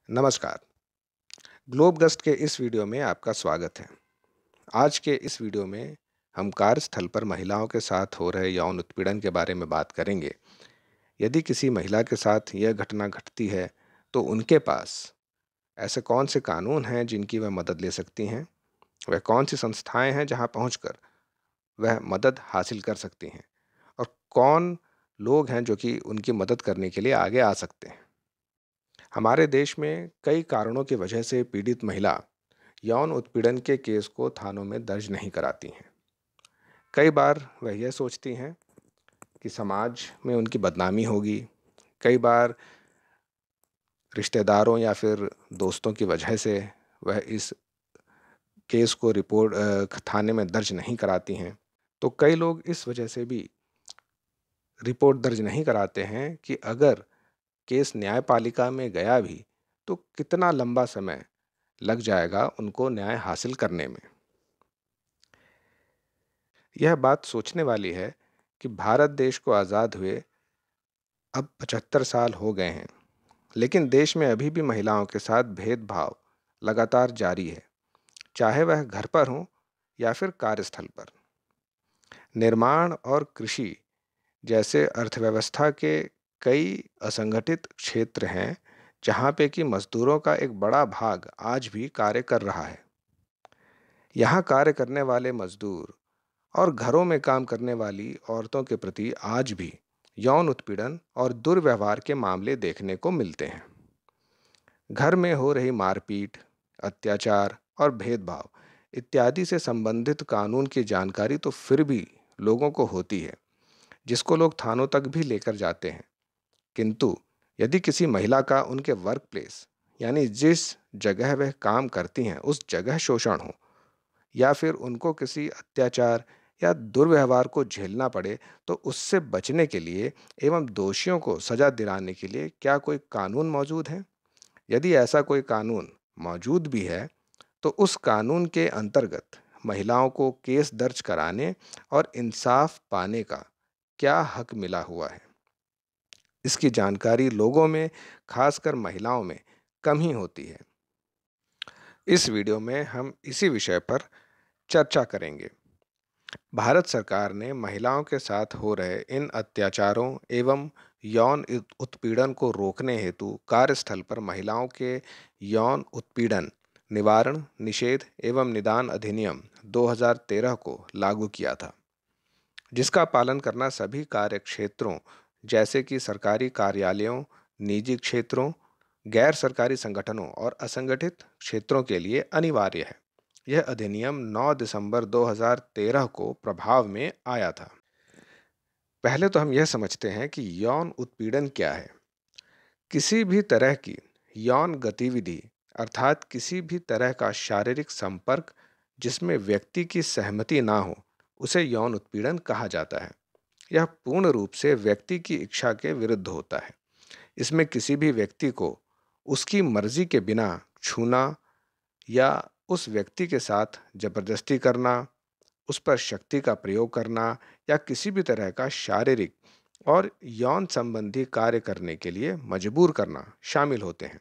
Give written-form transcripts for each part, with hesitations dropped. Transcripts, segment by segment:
नमस्कार। Globe gust के इस वीडियो में आपका स्वागत है। आज के इस वीडियो में हम कार्यस्थल पर महिलाओं के साथ हो रहे यौन उत्पीड़न के बारे में बात करेंगे। यदि किसी महिला के साथ यह घटना घटती है, तो उनके पास ऐसे कौन से कानून हैं जिनकी वह मदद ले सकती हैं? वह कौन सी संस्थाएं हैं जहां पहुंचकर वह मदद हासिल कर सकती हैं? और कौन लोग हैं जो कि उनकी मदद करने के लिए आगे आ सकते हैं? हमारे देश में कई कारणों की वजह से पीड़ित महिला यौन उत्पीड़न के केस को थानों में दर्ज नहीं कराती हैं। कई बार वह यह सोचती हैं कि समाज में उनकी बदनामी होगी। कई बार रिश्तेदारों या फिर दोस्तों की वजह से वह इस केस को थाने में दर्ज नहीं कराती हैं। तो कई लोग इस वजह से भी रिपोर्ट दर्ज नहीं कराते हैं कि अगर केस न्यायपालिका में गया भी, तो कितना लंबा समय लग जाएगा उनको न्याय हासिल करने में। यह बात सोचने वाली है कि भारत देश को आज़ाद हुए अब 75 साल हो गए हैं, लेकिन देश में अभी भी महिलाओं के साथ भेदभाव लगातार जारी है, चाहे वह घर पर हो या फिर कार्यस्थल पर। निर्माण और कृषि जैसे अर्थव्यवस्था के कई असंगठित क्षेत्र हैं, जहाँ पे कि मजदूरों का एक बड़ा भाग आज भी कार्य कर रहा है। यहाँ कार्य करने वाले मजदूर और घरों में काम करने वाली औरतों के प्रति आज भी यौन उत्पीड़न और दुर्व्यवहार के मामले देखने को मिलते हैं। घर में हो रही मारपीट, अत्याचार और भेदभाव इत्यादि से संबंधित कानून की जानकारी तो फिर भी लोगों को होती है, जिसको लोग थानों तक भी लेकर जाते हैं। किंतु यदि किसी महिला का उनके वर्क प्लेस यानी जिस जगह वह काम करती हैं उस जगह शोषण हो, या फिर उनको किसी अत्याचार या दुर्व्यवहार को झेलना पड़े, तो उससे बचने के लिए एवं दोषियों को सजा दिलाने के लिए क्या कोई कानून मौजूद है? यदि ऐसा कोई कानून मौजूद भी है, तो उस कानून के अंतर्गत महिलाओं को केस दर्ज कराने और इंसाफ पाने का क्या हक मिला हुआ है? इसकी जानकारी लोगों में, खासकर महिलाओं में, कम ही होती है। इस वीडियो में हम इसी विषय पर चर्चा करेंगे। भारत सरकार ने महिलाओं के साथ हो रहे इन अत्याचारों एवं यौन उत्पीड़न को रोकने हेतु कार्यस्थल पर महिलाओं के यौन उत्पीड़न निवारण, निषेध एवं निदान अधिनियम 2013 को लागू किया था, जिसका पालन करना सभी कार्य क्षेत्रों जैसे कि सरकारी कार्यालयों, निजी क्षेत्रों, गैर सरकारी संगठनों और असंगठित क्षेत्रों के लिए अनिवार्य है। यह अधिनियम 9 दिसंबर 2013 को प्रभाव में आया था। पहले तो हम यह समझते हैं कि यौन उत्पीड़न क्या है। किसी भी तरह की यौन गतिविधि अर्थात किसी भी तरह का शारीरिक संपर्क जिसमें व्यक्ति की सहमति ना हो, उसे यौन उत्पीड़न कहा जाता है। यह पूर्ण रूप से व्यक्ति की इच्छा के विरुद्ध होता है। इसमें किसी भी व्यक्ति को उसकी मर्जी के बिना छूना या उस व्यक्ति के साथ जबरदस्ती करना, उस पर शक्ति का प्रयोग करना या किसी भी तरह का शारीरिक और यौन संबंधी कार्य करने के लिए मजबूर करना शामिल होते हैं।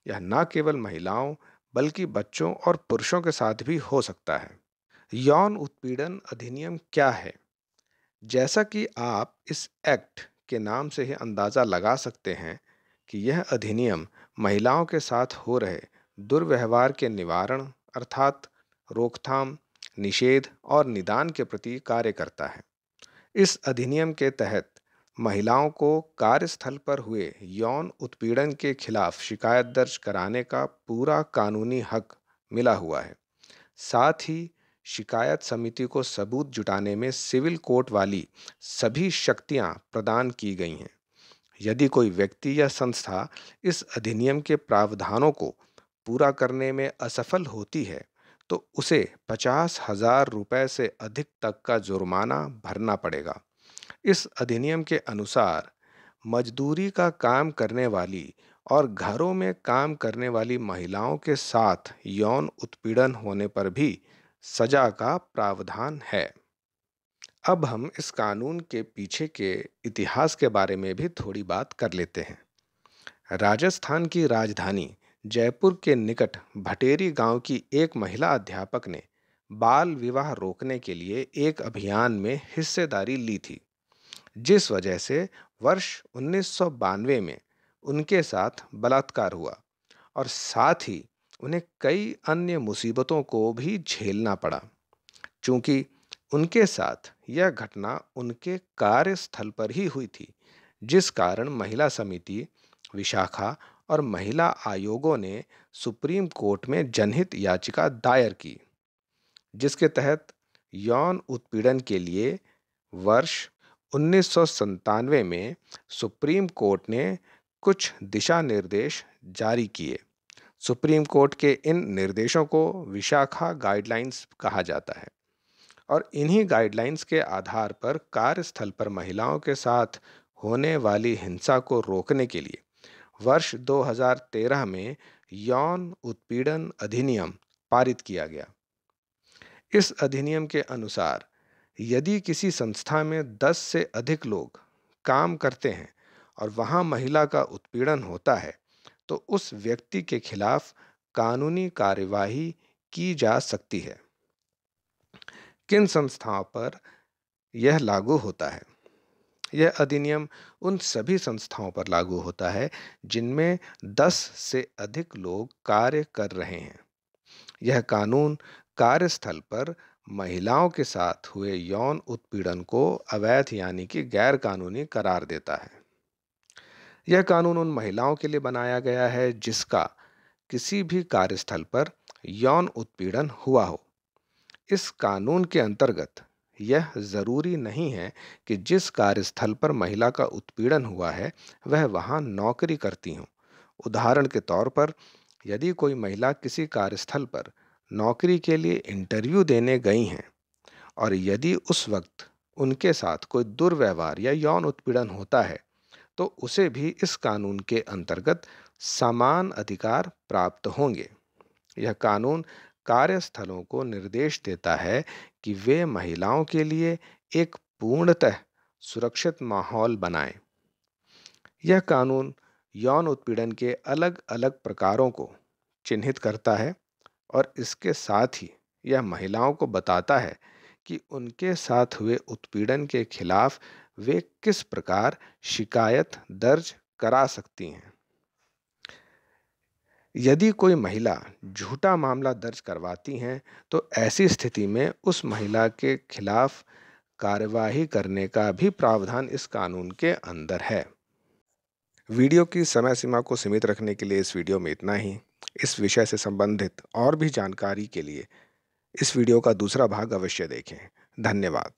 यह न केवल महिलाओं बल्कि बच्चों और पुरुषों के साथ भी हो सकता है। यौन उत्पीड़न अधिनियम क्या है? जैसा कि आप इस एक्ट के नाम से ही अंदाज़ा लगा सकते हैं कि यह अधिनियम महिलाओं के साथ हो रहे दुर्व्यवहार के निवारण अर्थात रोकथाम, निषेध और निदान के प्रति कार्य करता है। इस अधिनियम के तहत महिलाओं को कार्यस्थल पर हुए यौन उत्पीड़न के खिलाफ शिकायत दर्ज कराने का पूरा कानूनी हक मिला हुआ है। साथ ही शिकायत समिति को सबूत जुटाने में सिविल कोर्ट वाली सभी शक्तियां प्रदान की गई हैं। यदि कोई व्यक्ति या संस्था इस अधिनियम के प्रावधानों को पूरा करने में असफल होती है, तो उसे 50,000 रुपए से अधिक तक का जुर्माना भरना पड़ेगा। इस अधिनियम के अनुसार मजदूरी का काम करने वाली और घरों में काम करने वाली महिलाओं के साथ यौन उत्पीड़न होने पर भी सजा का प्रावधान है। अब हम इस कानून के पीछे के इतिहास के बारे में भी थोड़ी बात कर लेते हैं। राजस्थान की राजधानी जयपुर के निकट भटेरी गांव की एक महिला अध्यापक ने बाल विवाह रोकने के लिए एक अभियान में हिस्सेदारी ली थी, जिस वजह से वर्ष 1992 में उनके साथ बलात्कार हुआ और साथ ही उन्हें कई अन्य मुसीबतों को भी झेलना पड़ा। चूंकि उनके साथ यह घटना उनके कार्यस्थल पर ही हुई थी, जिस कारण महिला समिति, विशाखा और महिला आयोगों ने सुप्रीम कोर्ट में जनहित याचिका दायर की, जिसके तहत यौन उत्पीड़न के लिए वर्ष 1997 में सुप्रीम कोर्ट ने कुछ दिशा निर्देश जारी किए। सुप्रीम कोर्ट के इन निर्देशों को विशाखा गाइडलाइंस कहा जाता है और इन्हीं गाइडलाइंस के आधार पर कार्यस्थल पर महिलाओं के साथ होने वाली हिंसा को रोकने के लिए वर्ष 2013 में यौन उत्पीड़न अधिनियम पारित किया गया। इस अधिनियम के अनुसार यदि किसी संस्था में 10 से अधिक लोग काम करते हैं और वहां महिला का उत्पीड़न होता है, तो उस व्यक्ति के खिलाफ कानूनी कार्यवाही की जा सकती है। किन संस्थाओं पर यह लागू होता है? यह अधिनियम उन सभी संस्थाओं पर लागू होता है जिनमें 10 से अधिक लोग कार्य कर रहे हैं। यह कानून कार्यस्थल पर महिलाओं के साथ हुए यौन उत्पीड़न को अवैध यानी कि गैर कानूनी करार देता है। यह कानून उन महिलाओं के लिए बनाया गया है जिसका किसी भी कार्यस्थल पर यौन उत्पीड़न हुआ हो। इस कानून के अंतर्गत यह जरूरी नहीं है कि जिस कार्यस्थल पर महिला का उत्पीड़न हुआ है वह वहां नौकरी करती हो। उदाहरण के तौर पर, यदि कोई महिला किसी कार्यस्थल पर नौकरी के लिए इंटरव्यू देने गई हैं और यदि उस वक्त उनके साथ कोई दुर्व्यवहार या यौन उत्पीड़न होता है, तो उसे भी इस कानून के अंतर्गत समान अधिकार प्राप्त होंगे। यह कानून कार्यस्थलों को निर्देश देता है कि वे महिलाओं के लिए एक पूर्णतः सुरक्षित माहौल बनाएं। यह कानून यौन उत्पीड़न के अलग-अलग प्रकारों को चिन्हित करता है और इसके साथ ही यह महिलाओं को बताता है कि उनके साथ हुए उत्पीड़न के खिलाफ वे किस प्रकार शिकायत दर्ज करा सकती हैं। यदि कोई महिला झूठा मामला दर्ज करवाती हैं, तो ऐसी स्थिति में उस महिला के खिलाफ कार्यवाही करने का भी प्रावधान इस कानून के अंदर है। वीडियो की समय सीमा को सीमित रखने के लिए इस वीडियो में इतना ही। इस विषय से संबंधित और भी जानकारी के लिए इस वीडियो का दूसरा भाग अवश्य देखें। धन्यवाद।